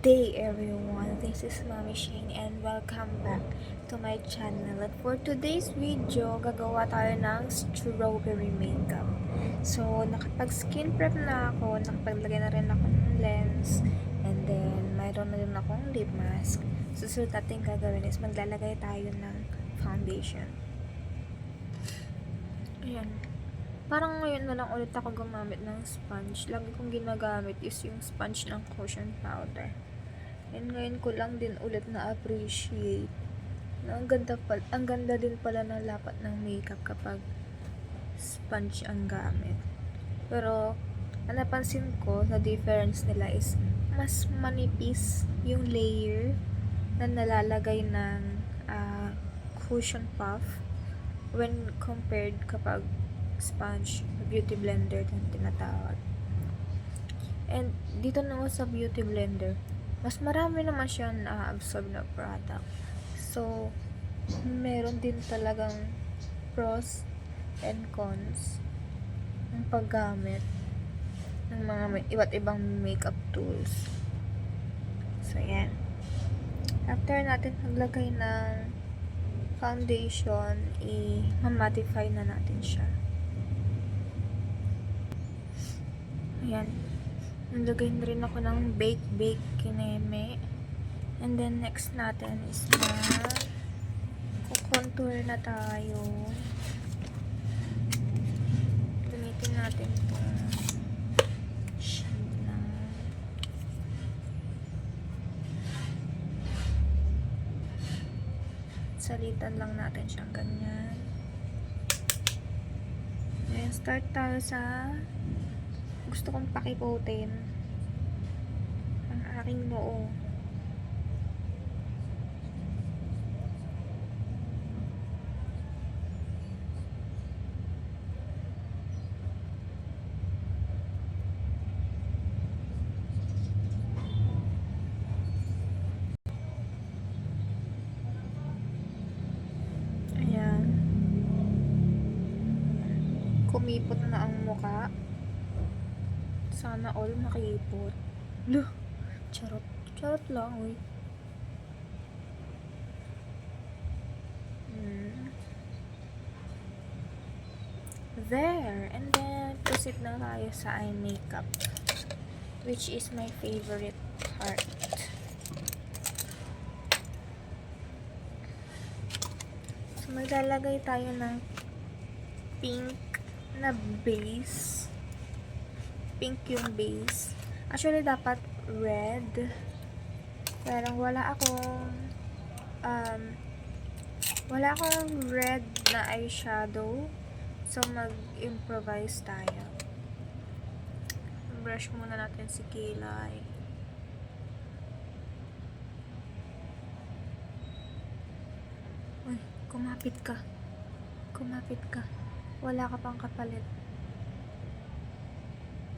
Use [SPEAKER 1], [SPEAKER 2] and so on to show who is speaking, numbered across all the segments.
[SPEAKER 1] day everyone, this is Mommy Shane and welcome back to my channel. At for today's video, gagawa tayo ng strawberry makeup. So, nakapag-skin prep na ako, nakapaglagay na rin ako ng lens, and then mayroon na rin akong lip mask. Susunod natin gagawin is maglalagay tayo ng foundation. Ayan. Parang ngayon na lang ulit ako gumamit ng sponge. Lagi kong ginagamit is yung sponge ng cushion powder. And ngayon ko lang din ulit na-appreciate na ang ganda din pala ng lapat ng makeup kapag sponge ang gamit. Pero, ang napansin ko sa difference nila is mas manipis yung layer na nalalagay ng cushion puff when compared kapag sponge, beauty blender yung tinatawag. And dito naman sa beauty blender, mas marami naman siya na-absorb na product. So, meron din talagang pros and cons ng paggamit ng mga iba't ibang makeup tools. So, yan. After natin maglagay ng foundation, i-mattify na natin siya. Ayan. Nalagay na rin ako ng bake kineme. And then, next natin is contour na tayo. Gamitin natin itong shade na salitan lang natin siyang ganyan. Then, start tayo sa gusto kong pakiputin ang aking noo. Ayan. Kumipot na ang muka. Sana all makipot. Loh, charot. Charot lang, uy. There. And then, proceed na tayo sa eye makeup, which is my favorite part. So, maglalagay tayo ng pink na base. Pink yung base. Actually, dapat red. Pero wala akong red na eyeshadow. So, mag-improvise tayo. Brush muna natin si kilay. Uy, kumapit ka. Kumapit ka. Wala ka pang kapalit.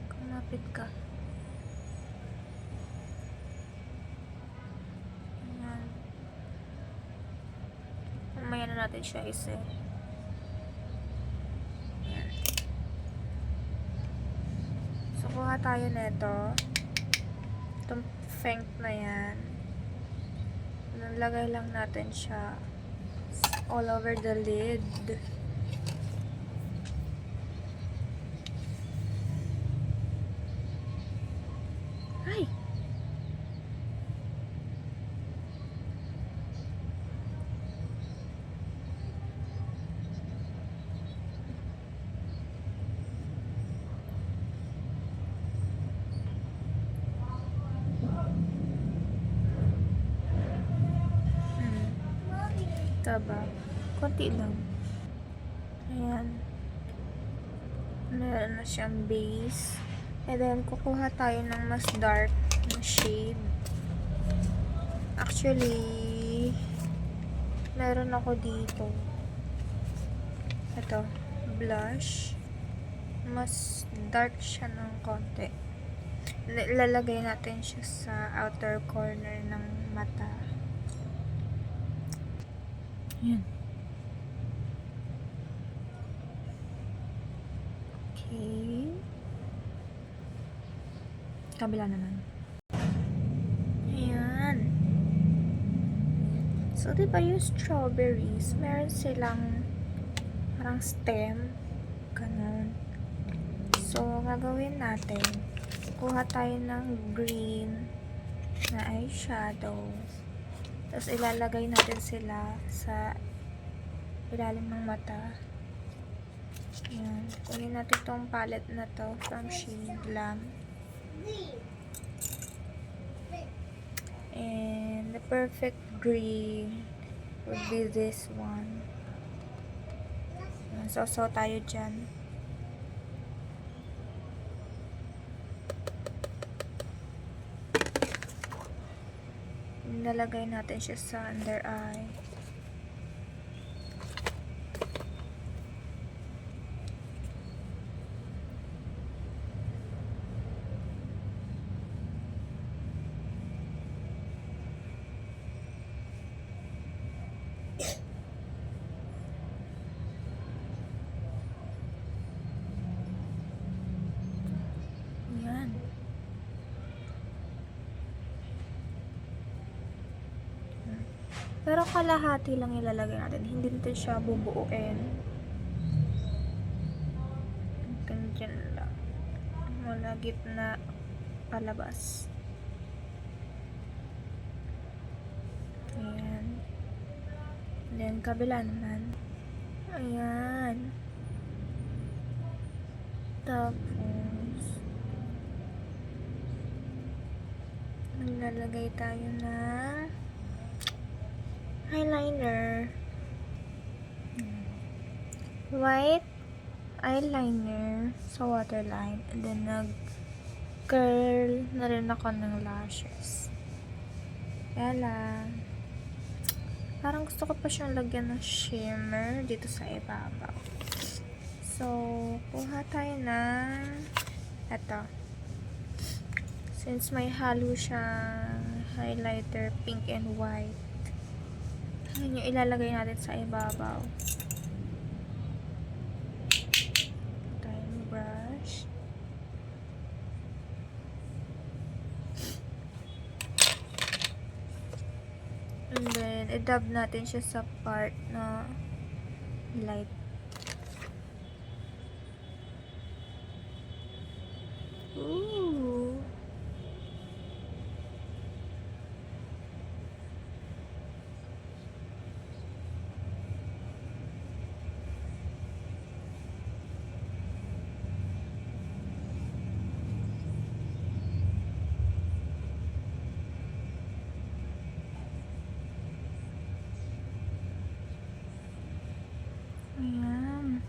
[SPEAKER 1] Kumapit ka. Ayan. Mamaya na natin siya iset. Ayan. So, kuha tayo neto. Itong Fenk na yan. Nalagay lang natin siya all over the lid. Ay! Taba. Konti lang. Ayan. Meron na siyang base. And then, kukuha tayo ng mas dark na shade. Actually, meron ako dito. Ito, blush. Mas dark siya ng konti. Lalagay natin siya sa outer corner ng mata. Ayan. Okay. Kabila naman. So, diba yung strawberries, meron silang parang stem. Ganun. So, gagawin natin, kuha tayo ng green na eyeshadow. Tapos, ilalagay natin sila sa ilalim ng mata. Ayan. Kunin natin tong palette na to from Shade Glam. And the perfect green would be this one. So tayo dyan. Nalagay natin siya sa under eye. Yan. Pero kalahati lang ilalagay natin. Hindi natin siya bubuuin. Ganyan lang. Mula gitna palabas. Ayan. Then, kabila naman. Ayan. Tapos, maglalagay tayo ng eyeliner. White eyeliner sa waterline. And then, nag-curl na rin ako ng lashes. Kaya lang, parang gusto ko pa siyang lagyan ng shimmer dito sa ibabaw. So, kuha tayo ng eto. Since may halo siyang highlighter, pink and white, yun yung ilalagay natin sa ibabaw. Tayong brush. And then, i-dab natin siya sa part na light. Ooh. Ayan.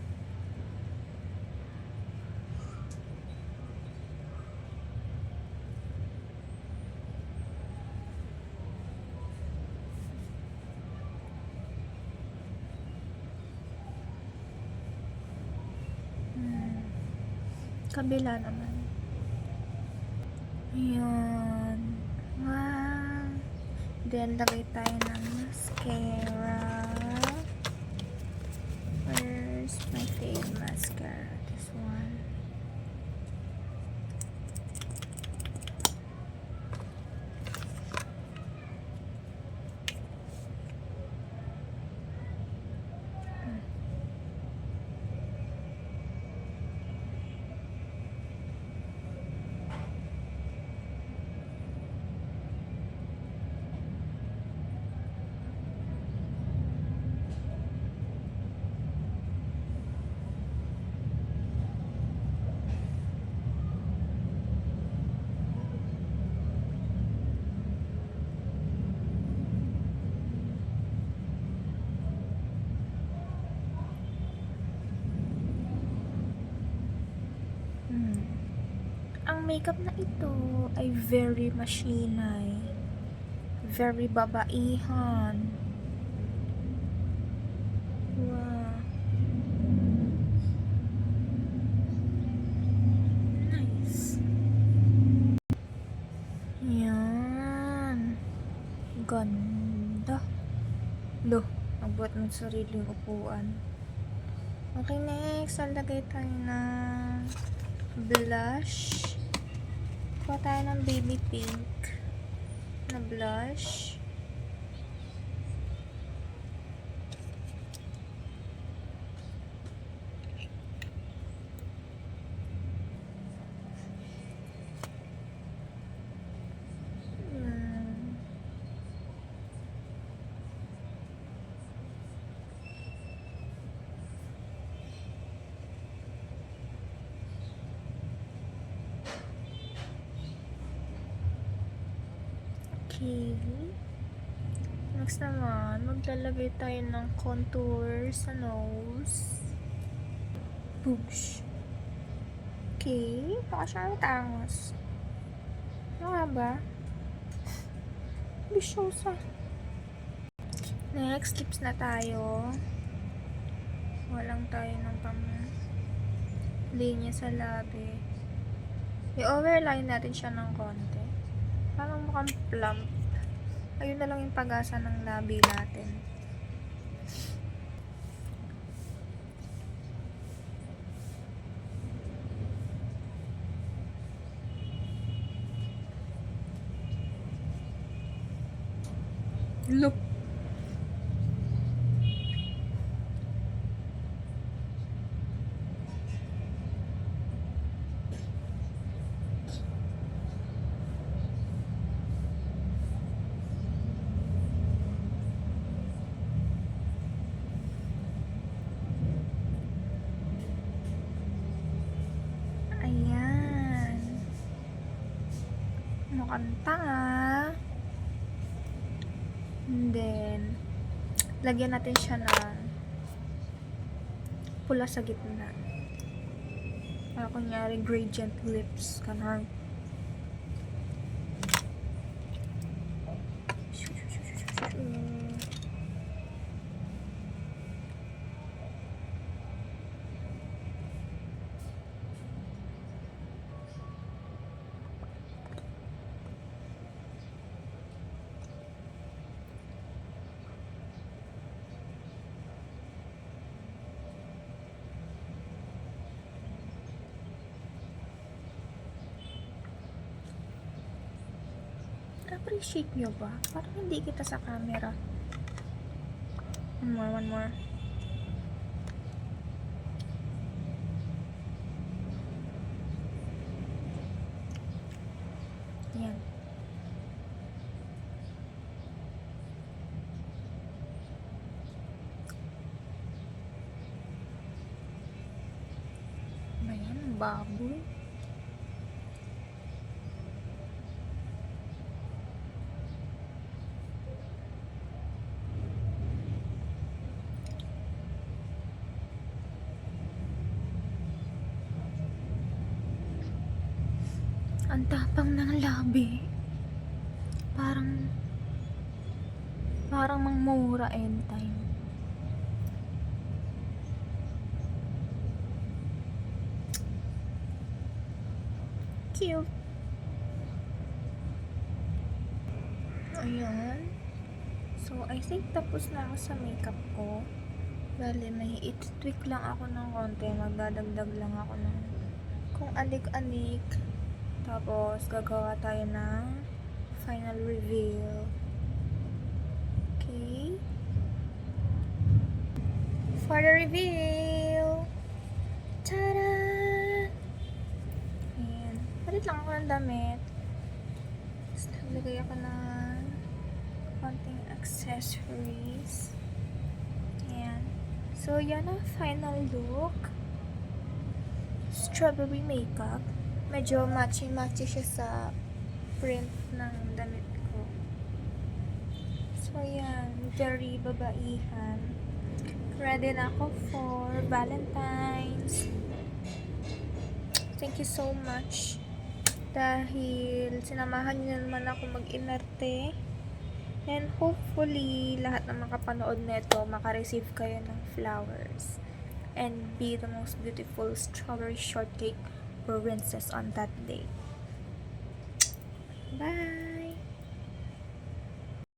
[SPEAKER 1] Kabila naman. Ayan. Wow. Then, lagay tayo ng mascara. Where's my favorite mascara? This one. Ang makeup na ito ay very machinay. Very babaihan. Wow. Nice. Yan. Ganda. Loh, nagbuhat ng sariling upuan. Okay, next. Lagay tayo ng blush. Kuha tayo ng baby pink na blush. Okay. Next naman, maglalagay tayo ng contour sa nose. Boobs. Okay. Baka siya matangos. Ano nga ba? Bisyosa. Next, lips na tayo. Walang tayo ng linya sa labi. I-overline natin siya ng konti. Parang mukhang plump. Ayun na lang yung pag-asa ng labi natin. Look. Ayan. Mukhang tanga. And then, lagyan natin siya ng pula sa gitna. Para kunyari, gradient lips. Ganun. Appreciate nyo ba? Parang hindi kita sa camera. One more. Yan. Ayan, baboy. Ang tapang ng labi. Parang mangmura anytime. Cute. Ayan. So, I think tapos na ako sa makeup ko. Bale, may i-tweak lang ako ng konti. Magdadagdag lang ako ng kung anik-anik. Tapos, gagawa tayo ng final reveal. Okay? For the reveal! Tada! Ayan. Palit lang ako ng damit. Tapos, naglagay ako ng konting accessories. Ayan. So, yan ang final look. Strawberry makeup. Medyo matchy-matchy siya sa print ng damit ko. So, yan. Very babaihan. Ready na ako for Valentine's. Thank you so much. Dahil sinamahan niyo naman ako mag-inarte. And hopefully, lahat ng makapanood nito, makareceive kayo ng flowers. And be the most beautiful strawberry shortcake princess on that day. Bye!